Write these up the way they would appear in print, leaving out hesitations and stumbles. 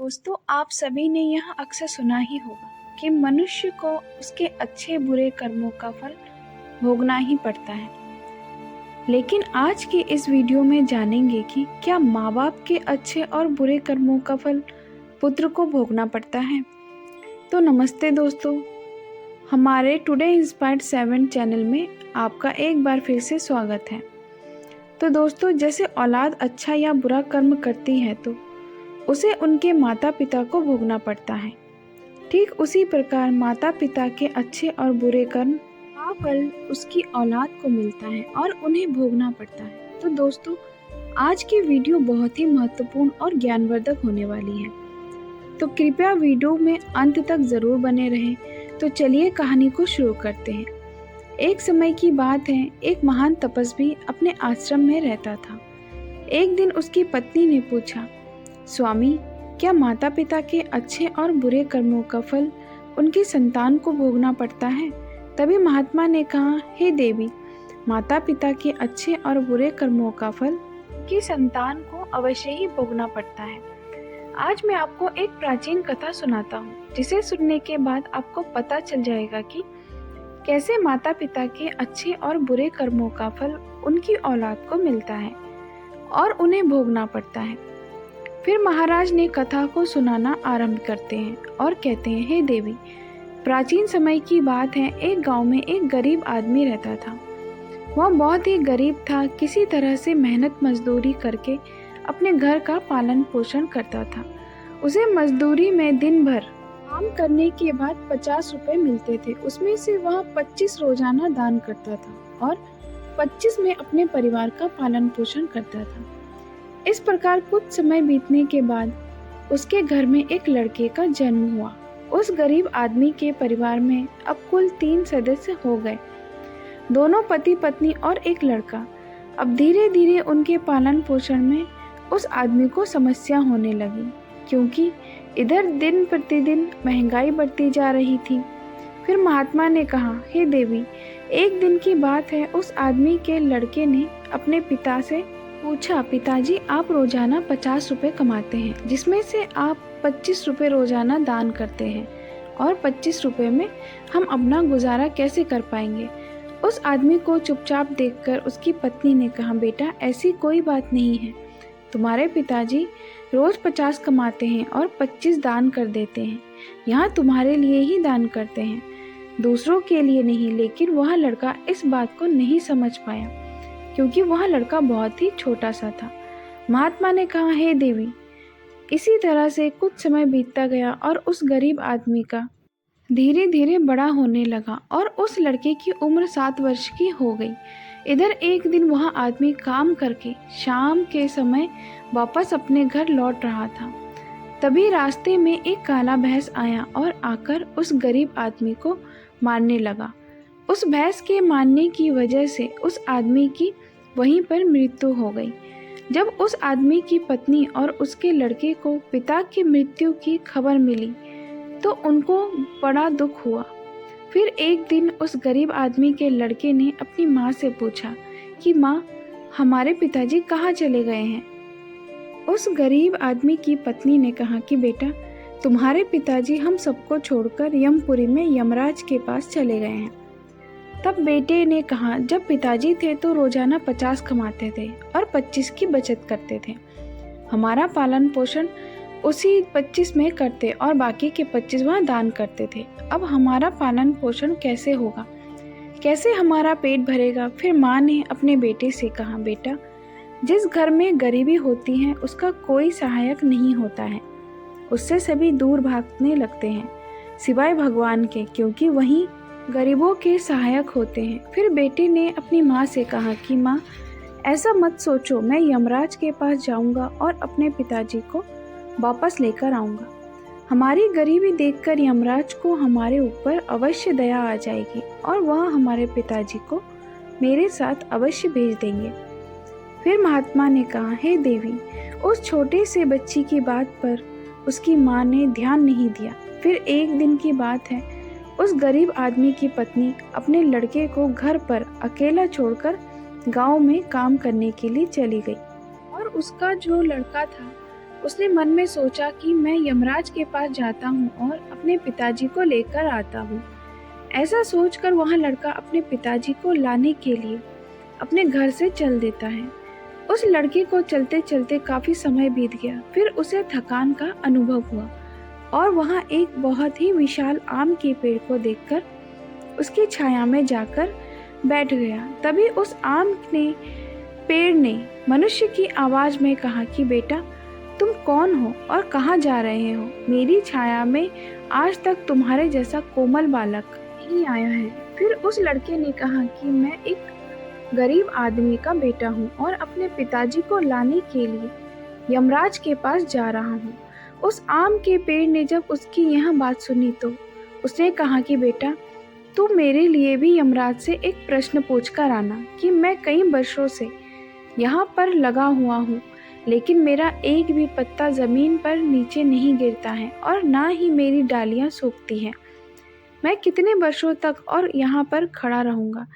दोस्तों, आप सभी ने यह अक्सर सुना ही होगा कि मनुष्य को उसके अच्छे बुरे कर्मों का फल भोगना ही पड़ता है। लेकिन आज के इस वीडियो में जानेंगे कि क्या माँ बाप के अच्छे और बुरे कर्मों का फल पुत्र को भोगना पड़ता है। तो नमस्ते दोस्तों, हमारे टुडे इंस्पायर्ड 7 चैनल में आपका एक बार फिर से स्वागत है। तो दोस्तों, जैसे औलाद अच्छा या बुरा कर्म करती है तो उसे उनके माता पिता को भोगना पड़ता है। ठीक उसी प्रकार माता पिता के अच्छे और बुरे कर्म का फल उसकी औलाद को मिलता है और उन्हें भोगना पड़ता है। तो दोस्तों, आज की वीडियो बहुत ही महत्वपूर्ण और ज्ञानवर्धक होने वाली है, तो कृपया वीडियो में अंत तक जरूर बने रहें। तो चलिए कहानी को शुरू करते हैं। एक समय की बात है, एक महान तपस्वी अपने आश्रम में रहता था। एक दिन उसकी पत्नी ने पूछा, स्वामी, क्या माता पिता के अच्छे और बुरे कर्मों का फल उनकी संतान को भोगना पड़ता है? तभी महात्मा ने कहा, हे देवी, माता पिता के अच्छे और बुरे कर्मों का फल उनकी संतान को अवश्य ही भोगना पड़ता है। आज मैं आपको एक प्राचीन कथा सुनाता हूँ, जिसे सुनने के बाद आपको पता चल जाएगा कि कैसे माता पिता के अच्छे और बुरे कर्मों का फल उनकी औलाद को मिलता है और उन्हें भोगना पड़ता है। फिर महाराज ने कथा को सुनाना आरंभ करते हैं और कहते हैं, हे देवी, प्राचीन समय की बात है, एक गांव में एक गरीब आदमी रहता था। वह बहुत ही गरीब था, किसी तरह से मेहनत मजदूरी करके अपने घर का पालन पोषण करता था। उसे मजदूरी में दिन भर काम करने के बाद 50 रुपए मिलते थे। उसमें से वह 25 रोजाना दान करता था और 25 में अपने परिवार का पालन पोषण करता था। इस प्रकार कुछ समय बीतने के बाद उसके घर में एक लड़के का जन्म हुआ। उस गरीब आदमी के परिवार में अब कुल 3 सदस्य हो गए, दोनों पति पत्नी और एक लड़का। अब धीरे धीरे उनके पालन पोषण में उस आदमी को समस्या होने लगी, क्योंकि इधर दिन प्रतिदिन महंगाई बढ़ती जा रही थी। फिर महात्मा ने कहा, हे देवी, एक दिन की बात है, उस आदमी के लड़के ने अपने पिता से पूछा, पिताजी, आप रोजाना 50 रुपए कमाते हैं, जिसमें से आप 25 रुपए रोजाना दान करते हैं और 25 रुपए में हम अपना गुजारा कैसे कर पाएंगे? उस आदमी को चुपचाप देखकर उसकी पत्नी ने कहा, बेटा, ऐसी कोई बात नहीं है। तुम्हारे पिताजी रोज 50 कमाते हैं और 25 दान कर देते हैं। यहाँ तुम्हारे लिए ही दान करते हैं, दूसरों के लिए नहीं। लेकिन वह लड़का इस बात को नहीं समझ पाया, क्योंकि वह लड़का बहुत ही छोटा सा था। महात्मा ने कहा, हे देवी, इसी तरह से कुछ समय बीतता गया और उस गरीब आदमी का धीरे धीरे बड़ा होने लगा और उस लड़के की उम्र 7 वर्ष की हो गई। इधर एक दिन वह आदमी काम करके शाम के समय वापस अपने घर लौट रहा था। तभी रास्ते में एक काला भैंस आया और आकर उस गरीब आदमी को मारने लगा। उस भैंस के मारने की वजह से उस आदमी की वहीं पर मृत्यु हो गई। जब उस आदमी की पत्नी और उसके लड़के को पिता की मृत्यु की खबर मिली तो उनको बड़ा दुख हुआ। फिर एक दिन उस गरीब आदमी के लड़के ने अपनी माँ से पूछा कि माँ, हमारे पिताजी कहाँ चले गए हैं? उस गरीब आदमी की पत्नी ने कहा कि बेटा, तुम्हारे पिताजी हम सबको छोड़कर यमपुरी में यमराज के पास चले गए हैं। तब बेटे ने कहा, जब पिताजी थे तो रोजाना 50 कमाते थे और 25 की बचत करते थे। हमारा पालन पोषण उसी 25 में करते और बाकी के 25 वहाँ दान करते थे। अब हमारा पालन पोषण कैसे होगा? कैसे हमारा पेट भरेगा? फिर माँ ने अपने बेटे से कहा, बेटा, जिस घर में गरीबी होती है उसका कोई सहायक नहीं होता है, उससे सभी दूर भागने लगते हैं सिवाय भगवान के, क्योंकि वहीं गरीबों के सहायक होते हैं। फिर बेटे ने अपनी माँ से कहा कि माँ, ऐसा मत सोचो, मैं यमराज के पास जाऊंगा और अपने पिताजी को वापस लेकर आऊंगा। हमारी गरीबी देखकर यमराज को हमारे ऊपर अवश्य दया आ जाएगी और वह हमारे पिताजी को मेरे साथ अवश्य भेज देंगे। फिर महात्मा ने कहा, हे देवी, उस छोटे से बच्ची की बात पर उसकी माँ ने ध्यान नहीं दिया। फिर एक दिन की बात है, उस गरीब आदमी की पत्नी अपने लड़के को घर पर अकेला छोड़कर गांव में काम करने के लिए चली गई और उसका जो लड़का था उसने मन में सोचा कि मैं यमराज के पास जाता हूँ और अपने पिताजी को लेकर आता हूँ। ऐसा सोचकर वह लड़का अपने पिताजी को लाने के लिए अपने घर से चल देता है। उस लड़के को चलते चलते काफी समय बीत गया। फिर उसे थकान का अनुभव हुआ और वहाँ एक बहुत ही विशाल आम के पेड़ को देखकर उसकी छाया में जाकर बैठ गया। तभी उस पेड़ ने मनुष्य की आवाज में कहा कि बेटा, तुम कौन हो और कहाँ जा रहे हो? मेरी छाया में आज तक तुम्हारे जैसा कोमल बालक नहीं आया है। फिर उस लड़के ने कहा कि मैं एक गरीब आदमी का बेटा हूँ और अपने पिताजी को लाने के लिए यमराज के पास जा रहा हूँ। उस आम के पेड़ ने जब उसकी यह बात सुनी तो उसने कहा कि बेटा, तू मेरे लिए भी यमराज से एक प्रश्न पूछ कर आना कि मैं कई वर्षों से यहाँ पर लगा हुआ हूँ, लेकिन मेरा एक भी पत्ता जमीन पर नीचे नहीं गिरता है और ना ही मेरी डालियाँ सूखती हैं। मैं कितने वर्षों तक और यहाँ पर खड़ा रहूँगा?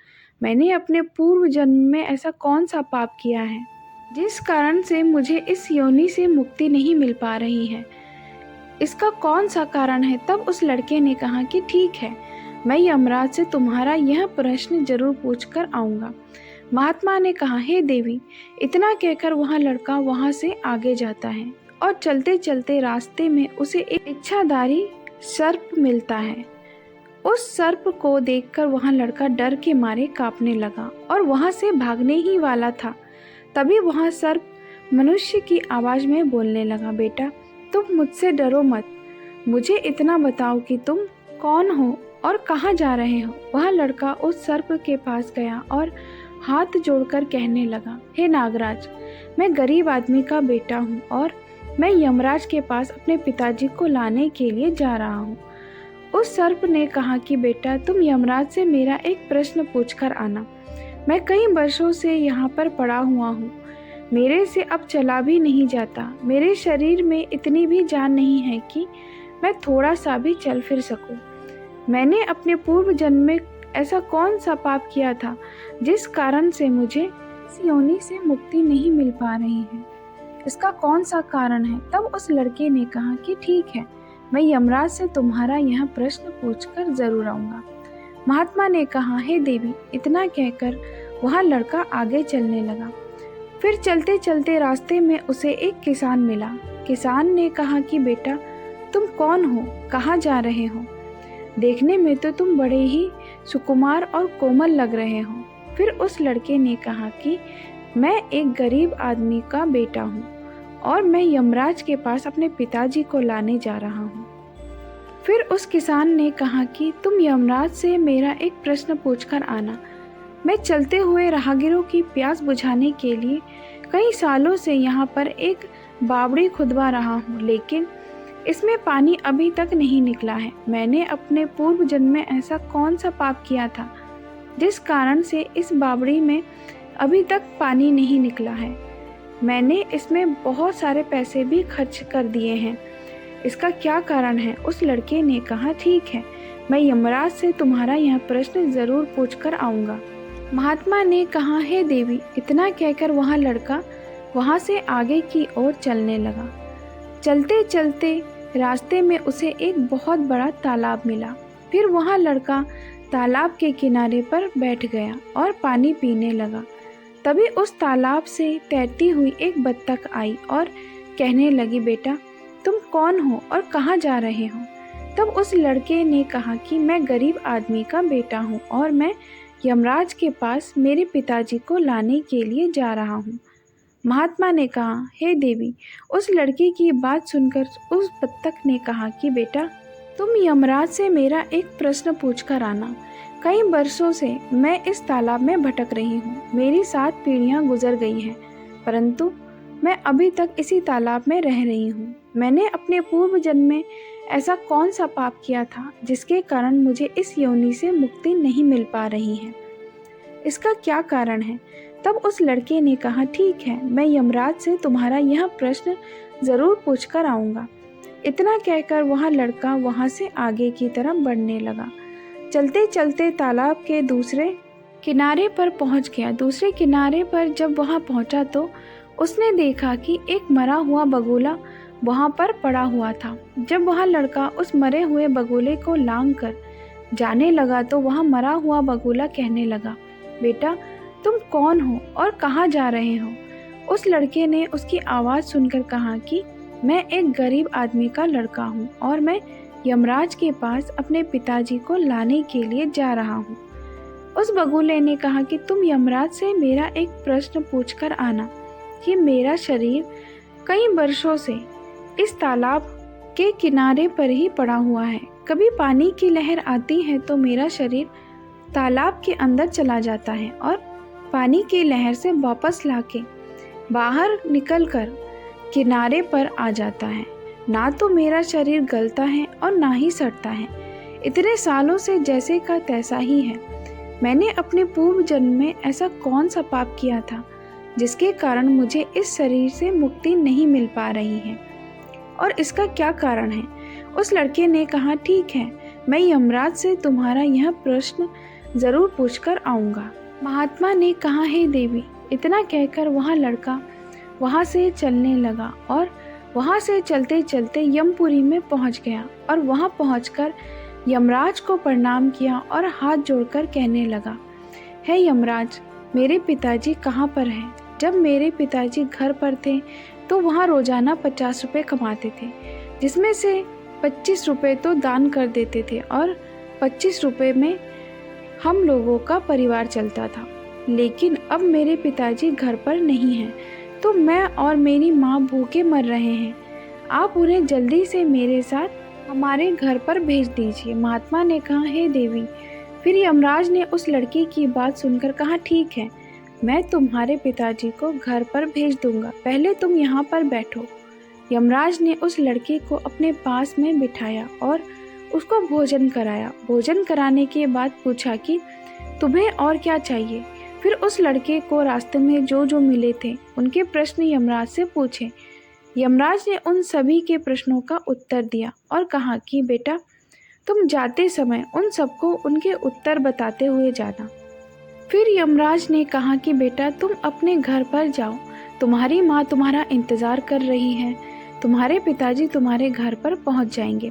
मैंने अपने पूर्व जन्म में ऐसा कौन सा पाप किया है जिस कारण से मुझे इस योनि से मुक्ति नहीं मिल पा रही है? इसका कौन सा कारण है? तब उस लड़के ने कहा कि ठीक है, मैं यमराज से तुम्हारा यह प्रश्न जरूर पूछ कर आऊँगा। महात्मा ने कहा, हे देवी। इतना कहकर वह लड़का वहाँ से आगे जाता है और चलते चलते रास्ते में उसे एक इच्छाधारी सर्प मिलता है। उस सर्प को देखकर वह लड़का डर के मारे कांपने लगा और वहाँ से भागने ही वाला था। तभी वह सर्प मनुष्य की आवाज में बोलने लगा, बेटा, तुम मुझसे डरो मत। मुझे इतना बताओ कि तुम कौन हो और कहाँ जा रहे हो? वह लड़का उस सर्प के पास गया और हाथ जोड़कर कहने लगा, हे नागराज, मैं गरीब आदमी का बेटा हूँ और मैं यमराज के पास अपने पिताजी को लाने के लिए जा रहा हूँ। उस सर्प ने कहा कि बेटा, तुम यमराज से मेरा एक प्रश्न पूछकर आना। मैं कई वर्षों से यहाँ पर पड़ा हुआ हूँ। मेरे से अब चला भी नहीं जाता। मेरे शरीर में इतनी भी जान नहीं है कि मैं थोड़ा सा भी चल फिर सकूं। मैंने अपने पूर्व जन्म में ऐसा कौन सा पाप किया था जिस कारण से मुझे इस योनि से मुक्ति नहीं मिल पा रही है? इसका कौन सा कारण है? तब उस लड़के ने कहा कि ठीक है, मैं यमराज से तुम्हारा यह प्रश्न पूछकर जरूर आऊंगा। महात्मा ने कहा, हे देवी। इतना कहकर वह लड़का आगे चलने लगा। फिर चलते चलते रास्ते में उसे एक किसान मिला। किसान ने कहा कि बेटा, तुम कौन हो? कहाँ जा रहे हो? देखने में तो तुम बड़े ही सुकुमार और कोमल लग रहे हो। फिर उस लड़के ने कहा कि मैं एक गरीब आदमी का बेटा हूँ और मैं यमराज के पास अपने पिताजी को लाने जा रहा हूँ। फिर उस किसान ने कहा कि तुम यमराज से मेरा एक प्रश्न पूछकर आना। मैं चलते हुए राहगीरों की प्यास बुझाने के लिए कई सालों से यहाँ पर एक बावड़ी खुदवा रहा हूँ, लेकिन इसमें पानी अभी तक नहीं निकला है। मैंने अपने पूर्व जन्म में ऐसा कौन सा पाप किया था जिस कारण से इस बावड़ी में अभी तक पानी नहीं निकला है? मैंने इसमें बहुत सारे पैसे भी खर्च कर दिए हैं। इसका क्या कारण है? उस लड़के ने कहा, ठीक है, मैं यमराज से तुम्हारा यह प्रश्न जरूर पूछकर आऊँगा। महात्मा ने कहा, हे देवी। इतना कहकर वह लड़का वहाँ से आगे की ओर चलने लगा। चलते चलते रास्ते में उसे एक बहुत बड़ा तालाब मिला। फिर वह लड़का तालाब के किनारे पर बैठ गया और पानी पीने लगा। तभी उस तालाब से तैरती हुई एक बत्तख आई और कहने लगी, बेटा, तुम कौन हो और कहाँ जा रहे हो? तब उस लड़के ने कहा कि मैं गरीब आदमी का बेटा हूँ और मैं यमराज के पास मेरे पिताजी को लाने के लिए जा रहा हूँ। महात्मा ने कहा, हे देवी। उस लड़के की बात सुनकर उस बत्तख ने कहा कि बेटा, तुम यमराज से मेरा एक प्रश्न पूछकर आना। कई वर्षों से मैं इस तालाब में भटक रही हूँ। मेरी 7 पीढ़ियाँ गुजर गई हैं, परंतु मैं अभी तक इसी तालाब में रह रही हूँ। मैंने अपने पूर्व जन्म में ऐसा कौन सा पाप किया था जिसके कारण मुझे इस योनि से मुक्ति नहीं मिल पा रही है? इसका क्या कारण है? तब उस लड़के ने कहा, ठीक है, मैं यमराज से तुम्हारा यह प्रश्न जरूर पूछकर आऊँगा। इतना कहकर वह लड़का वहाँ से आगे की तरफ बढ़ने लगा। चलते चलते तालाब के दूसरे किनारे पर पहुँच गया। दूसरे किनारे पर जब वहाँ पहुँचा तो उसने देखा कि एक मरा हुआ बगुला वहाँ पर पड़ा हुआ था। जब वह लड़का उस मरे हुए बगुले को लांग कर जाने लगा तो वह मरा हुआ बगुला कहने लगा, बेटा तुम कौन हो और कहाँ जा रहे हो? उस लड़के ने उसकी आवाज़ सुनकर कहा कि मैं एक गरीब आदमी का लड़का हूँ और मैं यमराज के पास अपने पिताजी को लाने के लिए जा रहा हूँ। उस बगुले ने कहा कि तुम यमराज से मेरा एक प्रश्न पूछकर आना कि मेरा शरीर कई वर्षों से इस तालाब के किनारे पर ही पड़ा हुआ है। कभी पानी की लहर आती है तो मेरा शरीर तालाब के अंदर चला जाता है और पानी की लहर से वापस लाके बाहर निकलकर किनारे पर आ जाता है। ना तो मेरा शरीर गलता है और ना ही सड़ता है। इतने सालों से जैसे का तैसा ही है। मैंने अपने पूर्व जन्म में ऐसा कौन सा पाप किया था जिसके कारण मुझे इस शरीर से मुक्ति नहीं मिल पा रही है, और इसका क्या कारण है? उस लड़के ने कहा, ठीक है, मैं यमराज से तुम्हारा यह प्रश्न जरूर पूछकर आऊँगा। महात्मा ने कहा, हे देवी। इतना कहकर वह लड़का वहाँ से चलने लगा और वहाँ से चलते चलते यमपुरी में पहुँच गया और वहाँ पहुँचकर यमराज को प्रणाम किया और हाथ जोड़कर कहने लगा, हे यमराज, मेरे पिताजी कहाँ पर हैं? जब मेरे पिताजी घर पर थे तो वहाँ रोजाना 50 रुपये कमाते थे, जिसमें से 25 रुपये तो दान कर देते थे और 25 रुपये में हम लोगों का परिवार चलता था। लेकिन अब मेरे पिताजी घर पर नहीं हैं, तो मैं और मेरी माँ भूखे मर रहे हैं। आप उन्हें जल्दी से मेरे साथ हमारे घर पर भेज दीजिए। महात्मा ने कहा, हे देवी। फिर यमराज ने उस लड़की की बात सुनकर कहा, ठीक है, मैं तुम्हारे पिताजी को घर पर भेज दूंगा, पहले तुम यहाँ पर बैठो। यमराज ने उस लड़के को अपने पास में बिठाया और उसको भोजन कराया। भोजन कराने के बाद पूछा कि तुम्हें और क्या चाहिए। फिर उस लड़के को रास्ते में जो जो मिले थे उनके प्रश्न यमराज से पूछे। यमराज ने उन सभी के प्रश्नों का उत्तर दिया और कहा कि बेटा, तुम जाते समय उन सबको उनके उत्तर बताते हुए जाना। फिर यमराज ने कहा कि बेटा, तुम अपने घर पर जाओ, तुम्हारी माँ तुम्हारा इंतज़ार कर रही है, तुम्हारे पिताजी तुम्हारे घर पर पहुँच जाएंगे।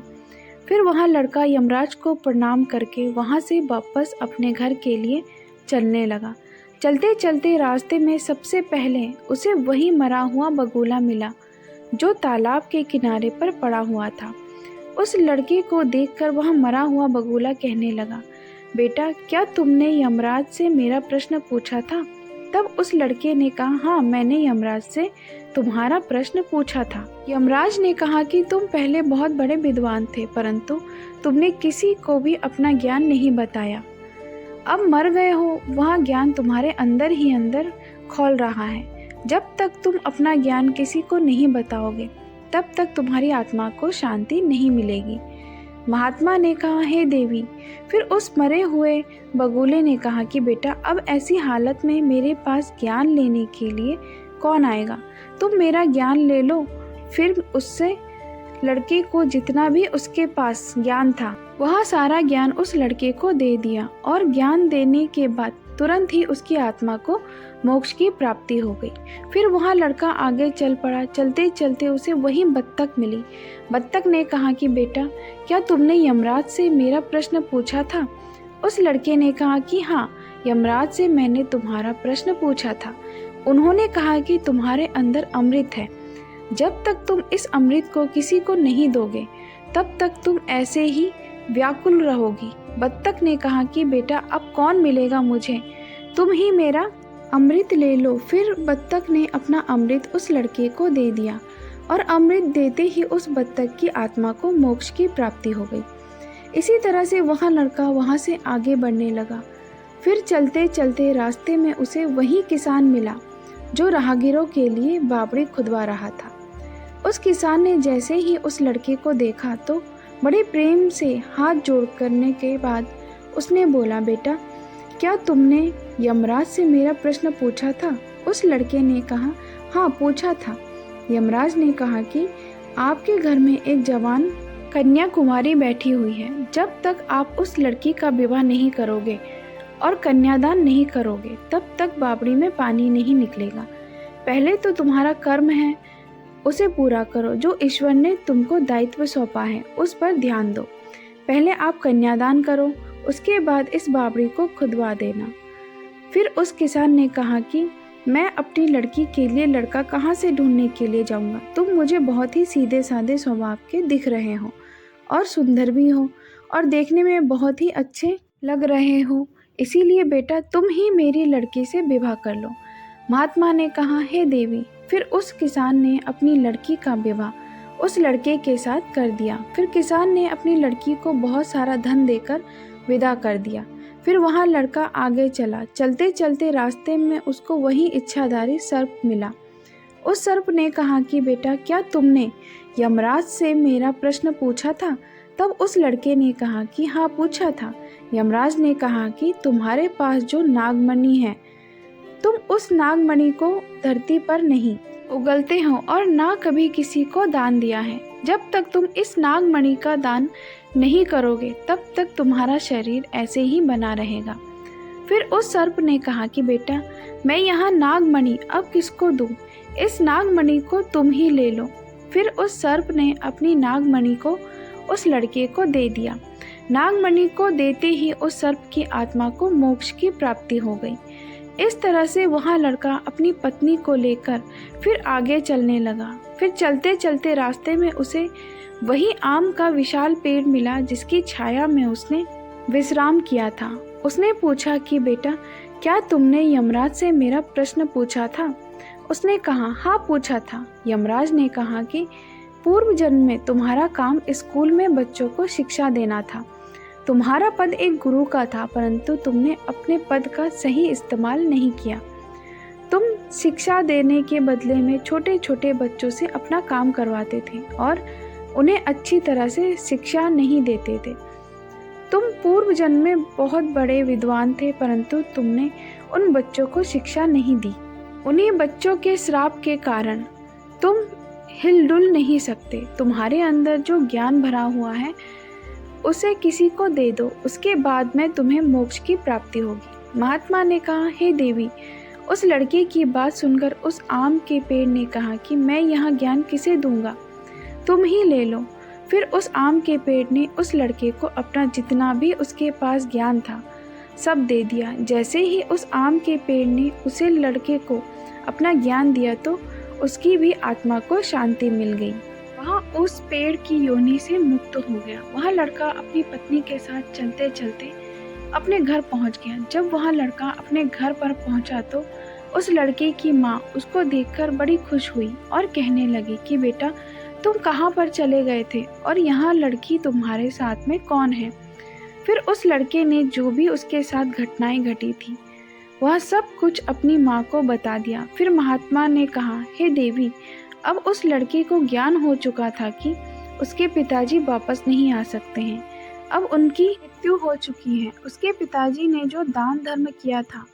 फिर वह लड़का यमराज को प्रणाम करके वहाँ से वापस अपने घर के लिए चलने लगा। चलते चलते रास्ते में सबसे पहले उसे वही मरा हुआ बगुला मिला जो तालाब के किनारे पर पड़ा हुआ था। उस लड़के को देखकर वह मरा हुआ बगुला कहने लगा, बेटा, क्या तुमने यमराज से मेरा प्रश्न पूछा था? तब उस लड़के ने कहा, हाँ, मैंने यमराज से तुम्हारा प्रश्न पूछा था। यमराज ने कहा कि तुम पहले बहुत बड़े विद्वान थे, परंतु तुमने किसी को भी अपना ज्ञान नहीं बताया। अब मर गए हो, वह ज्ञान तुम्हारे अंदर ही अंदर खौल रहा है। जब तक तुम अपना ज्ञान किसी को नहीं बताओगे, तब तक तुम्हारी आत्मा को शांति नहीं मिलेगी। महात्मा ने कहा, हे देवी। फिर उस मरे हुए बगुले ने कहा कि बेटा, अब ऐसी हालत में मेरे पास ज्ञान लेने के लिए कौन आएगा? तुम मेरा ज्ञान ले लो। फिर उससे लड़के को जितना भी उसके पास ज्ञान था वह सारा ज्ञान उस लड़के को दे दिया और ज्ञान देने के बाद तुरंत ही उसकी आत्मा को मोक्ष की प्राप्ति हो गई। फिर वह लड़का आगे चल पड़ा। चलते चलते उसे वही बत्तख मिली। बत्तख ने कहा कि बेटा, क्या तुमने यमराज से मेरा प्रश्न पूछा था? उस लड़के ने कहा कि हाँ, यमराज से मैंने तुम्हारा प्रश्न पूछा था। उन्होंने कहा कि तुम्हारे अंदर अमृत है, जब तक तुम इस अमृत को किसी को नहीं दोगे तब तक तुम ऐसे ही व्याकुल रहोगी। बत्तख ने कहा कि बेटा, अब कौन मिलेगा मुझे, तुम ही मेरा अमृत ले लो। फिर बत्तख ने अपना अमृत उस लड़के को दे दिया और अमृत देते ही उस बत्तख की आत्मा को मोक्ष की प्राप्ति हो गई। इसी तरह से वह लड़का वहाँ से आगे बढ़ने लगा। फिर चलते चलते रास्ते में उसे वही किसान मिला जो राहगीरों के लिए बावड़ी खुदवा रहा था। उस किसान ने जैसे ही उस लड़के को देखा तो बड़े प्रेम से हाथ जोड़ करने के बाद उसने बोला, बेटा, क्या तुमने यमराज से मेरा प्रश्न पूछा था? उस लड़के ने कहा, हाँ, पूछा था। यमराज ने कहा कि आपके घर में एक जवान कन्या कुमारी बैठी हुई है। जब तक आप उस लड़की का विवाह नहीं करोगे और कन्यादान नहीं करोगे, तब तक बावड़ी में पानी नहीं निकलेगा। पहले तो तुम्हारा कर्म है उसे पूरा करो। जो ईश्वर ने तुमको दायित्व सौंपा है उस पर ध्यान दो। पहले आप कन्यादान करो, उसके बाद इस बावड़ी को खुदवा देना। फिर उस किसान ने कहा कि मैं अपनी लड़की के लिए लड़का कहाँ से ढूंढने के लिए जाऊँगा। तुम मुझे बहुत ही सीधे साधे स्वभाव के दिख रहे हो और सुंदर भी हो और देखने में बहुत ही अच्छे लग रहे हो, इसीलिए बेटा तुम ही मेरी लड़की से विवाह कर लो। महात्मा ने कहा, हे देवी। फिर उस किसान ने अपनी लड़की का विवाह उस लड़के के साथ कर दिया। फिर किसान ने अपनी लड़की को बहुत सारा धन देकर विदा कर दिया। फिर वहाँ लड़का आगे चला। चलते चलते रास्ते में उसको वही इच्छाधारी सर्प मिला। उस सर्प ने कहा कि बेटा क्या तुमने यमराज से मेरा प्रश्न पूछा था? तब उस लड़के ने कहा कि हाँ पूछा था। यमराज ने कहा कि तुम्हारे पास जो नागमणि है, तुम उस नागमणि को धरती पर नहीं उगलते हो और ना कभी किसी को दान दिया है। जब तक तुम इस नागमणि का दान नहीं करोगे तब तक तुम्हारा शरीर ऐसे ही बना रहेगा। फिर उस सर्प ने कहा कि बेटा मैं यहाँ नागमणि अब किसको दूँ? इस नागमणि को तुम ही ले लो। फिर उस सर्प ने अपनी नागमणि को उस लड़के को दे दिया। नागमणि को देते ही उस सर्प की आत्मा को मोक्ष की प्राप्ति हो गई। इस तरह से वहाँ लड़का अपनी पत्नी को लेकर फिर आगे चलने लगा। फिर चलते चलते रास्ते में उसे वही आम का विशाल पेड़ मिला जिसकी छाया में उसने विश्राम किया था। उसने पूछा कि बेटा क्या तुमने यमराज से मेरा प्रश्न पूछा था? उसने कहा हाँ पूछा था। यमराज ने कहा कि पूर्व जन्म में तुम्हारा काम स्कूल में बच्चों को शिक्षा देना था। तुम्हारा पद एक गुरु का था, परंतु तुमने अपने पद का सही इस्तेमाल नहीं किया। तुम शिक्षा देने के बदले में छोटे छोटे बच्चों से अपना काम करवाते थे और उन्हें अच्छी तरह से शिक्षा नहीं देते थे। तुम पूर्व जन्म में बहुत बड़े विद्वान थे, परंतु तुमने उन बच्चों को शिक्षा नहीं दी। उन्हीं बच्चों के श्राप के कारण तुम हिलडुल नहीं सकते। तुम्हारे अंदर जो ज्ञान भरा हुआ है उसे किसी को दे दो, उसके बाद में तुम्हें मोक्ष की प्राप्ति होगी। महात्मा ने कहा हे देवी। उस लड़के की बात सुनकर उस आम के पेड़ ने कहा कि मैं यहाँ ज्ञान किसे दूंगा, तुम ही ले लो। फिर उस आम के पेड़ ने उस लड़के को अपना जितना भी उसके पास ज्ञान था सब दे दिया। जैसे ही उस आम के पेड़ ने उसे लड़के को अपना ज्ञान दिया तो उसकी भी आत्मा को शांति मिल गई। वहाँ उस पेड़ की योनि से मुक्त हो गया। वह लड़का अपनी पत्नी के साथ चलते चलते अपने घर पहुँच गया। जब वह लड़का अपने घर पर पहुँचा तो उस लड़के की माँ उसको देखकर बड़ी खुश हुई और कहने लगी कि बेटा तुम कहाँ पर चले गए थे और यहाँ लड़की तुम्हारे साथ में कौन है? फिर उस लड़के ने जो भी उसके साथ घटनाएं घटी थी वह सब कुछ अपनी माँ को बता दिया। फिर महात्मा ने कहा हे देवी, अब उस लड़के को ज्ञान हो चुका था कि उसके पिताजी वापस नहीं आ सकते हैं। अब उनकी मृत्यु हो चुकी है। उसके पिताजी ने जो दान धर्म किया था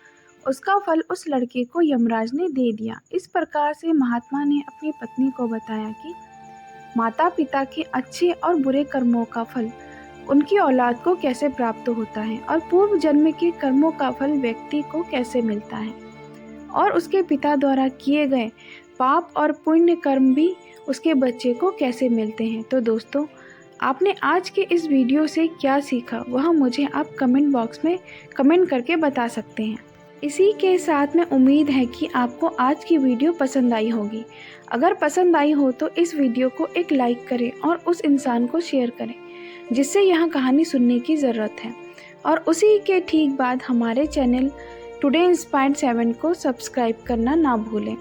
उसका फल उस लड़के को यमराज ने दे दिया। इस प्रकार से महात्मा ने अपनी पत्नी को बताया कि माता पिता के अच्छे और बुरे कर्मों का फल उनकी औलाद को कैसे प्राप्त होता है और पूर्व जन्म के कर्मों का फल व्यक्ति को कैसे मिलता है और उसके पिता द्वारा किए गए पाप और पुण्य कर्म भी उसके बच्चे को कैसे मिलते हैं। तो दोस्तों, आपने आज के इस वीडियो से क्या सीखा वह मुझे आप कमेंट बॉक्स में कमेंट करके बता सकते हैं। इसी के साथ में उम्मीद है कि आपको आज की वीडियो पसंद आई होगी। अगर पसंद आई हो तो इस वीडियो को एक लाइक करें और उस इंसान को शेयर करें जिससे यह कहानी सुनने की ज़रूरत है। और उसी के ठीक बाद हमारे चैनल टुडे इंस्पायर्ड 7 को सब्सक्राइब करना ना भूलें।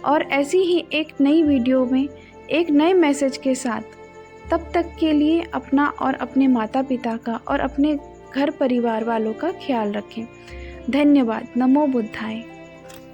और ऐसी ही एक नई वीडियो में एक नए मैसेज के साथ तब तक के लिए अपना और अपने माता पिता का और अपने घर परिवार वालों का ख्याल रखें। धन्यवाद। नमो बुद्धाय।